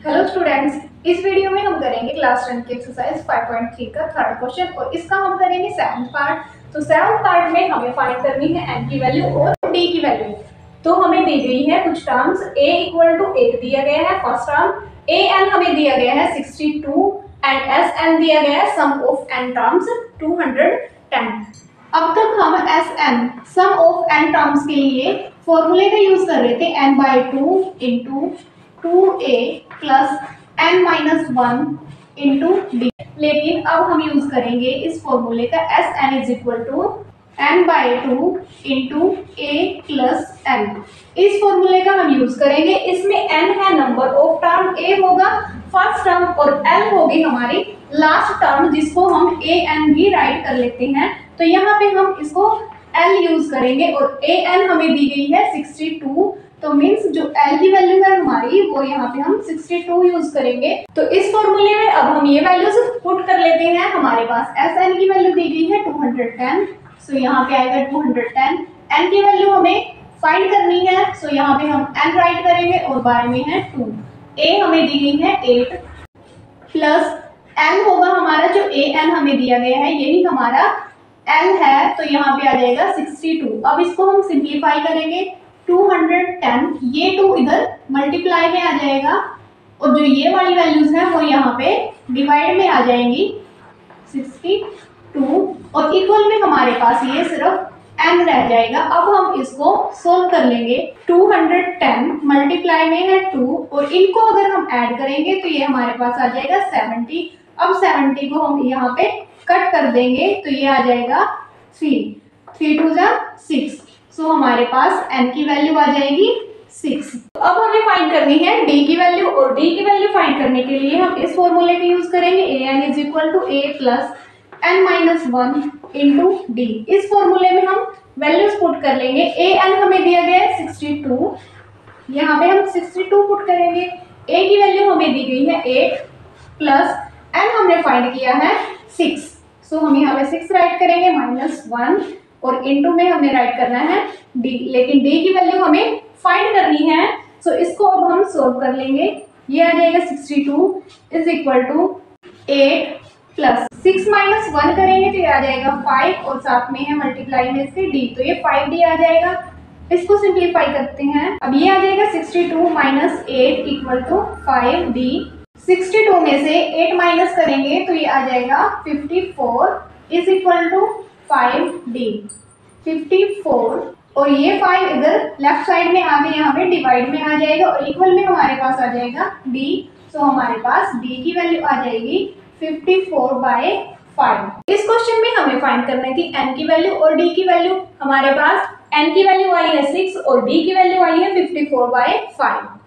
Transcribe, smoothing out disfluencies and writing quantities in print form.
Hello students, इस video में हम करेंगे क्लास 10 की एक्सरसाइज 5.3 का थर्ड क्वेश्चन और इसका हम करेंगे सेवंथ पार्ट। तो सेवंथ पार्ट में हमें फाइंड करनी है n की वैल्यू और d की वैल्यू। तो हमें दी गई है कुछ टर्म्स, a इक्वल टू 8 दिया गया है फर्स्ट टर्म, an हमें दिया गया है 62 एंड sn दिया गया है सम ऑफ n टर्म्स 210। अब तक हम sn sum of n terms के लिए फॉर्मूले का यूज कर रहे थे n/2 into 2a plus n minus 1 into D, लेकिन अब हम यूज करेंगे इस फॉर्मूले का Sn is equal to n/2 into a plus n। इस फॉर्मूले का हम यूज करेंगे। इसमें n है नंबर ऑफ टर्म, a होगा फर्स्ट टर्म और l होगी हमारी लास्ट टर्म, जिसको हम an भी राइट कर लेते हैं। तो यहाँ पे हम इसको l यूज करेंगे और an हमें दी गई है 62, तो मीन्स जो l की वैल्यू है हमारी वो यहाँ पे हम 62 यूज करेंगे। तो इस फॉर्मूले में अब हम ये वैल्यूज पुट कर लेते हैं। हमारे पास Sn की वैल्यू दी गई है 210, सो यहाँ पे आएगा 210। n की वैल्यू हमें फाइंड करनी है, सो यहाँ पे हम n राइट करेंगे और बाय में है 2। a हमें दी गई है 8 प्लस n होगा हमारा जो an हमें दिया गया है यही हमारा l है, तो यहाँ पे आ जाएगा 62। अब इसको हम सिंप्लीफाई करेंगे 210, ये 2 इधर मल्टीप्लाई में आ जाएगा और जो ये वाली वैल्यूज हैं वो यहाँ पे डिवाइड में आ जाएंगी 62 और इक्वल में हमारे पास ये सिर्फ n रह जाएगा। अब हम इसको सोल्व कर लेंगे। 210 मल्टीप्लाई में है 2 और इनको अगर हम ऐड करेंगे तो ये हमारे पास आ जाएगा 70। अब 70 को हम यहाँ पे कट कर देंगे तो ये आ जाएगा 3 2 6, सो हमारे पास n की वैल्यू आ जाएगी 6। तो अब हमें फाइंड करनी है d की वैल्यू और d की वैल्यू फाइंड करने के लिए हम इस फॉर्मूले का यूज करेंगे an is equal to a plus n minus 1 into D. इस फॉर्मूले में हम वैल्यूज पुट कर लेंगे। an हमें दिया गया है 62, यहाँ पे हम 62 पुट करेंगे। a की वैल्यू हमें दी गई है 8 प्लस n हमने फाइंड किया है 6, सो हम यहाँ पे 6 राइट करेंगे माइनस 1 और इनटू में हमें राइट करना है d, लेकिन d की वैल्यू हमें फाइंड करनी है, सो इसको अब हम सोल्व कर लेंगे। ये आ जाएगा 62 is equal to 8 plus 6 minus 1 करेंगे तो ये आ जाएगा 5 और साथ में है मल्टीप्लाई में इसके d, तो ये 5d आ जाएगा। इसको सिंप्लीफाई करते हैं। अब ये आ जाएगा 62 माइनस 8 इक्वल टू 5d। 62 में से 8 माइनस करेंगे तो ये आ जाएगा 54 इज इक्वल टू 5d। 54 और ये 5 इधर लेफ्ट साइड में आगे यहाँ पे डिवाइड में आ जाएगा और इक्वल में हमारे पास आ जाएगा d, सो हमारे पास d की वैल्यू आ जाएगी 54/5। इस क्वेश्चन में हमें फाइंड करनी थी n की वैल्यू और d की वैल्यू। हमारे पास n की वैल्यू आई है 6 और d की वैल्यू आई है 54/5।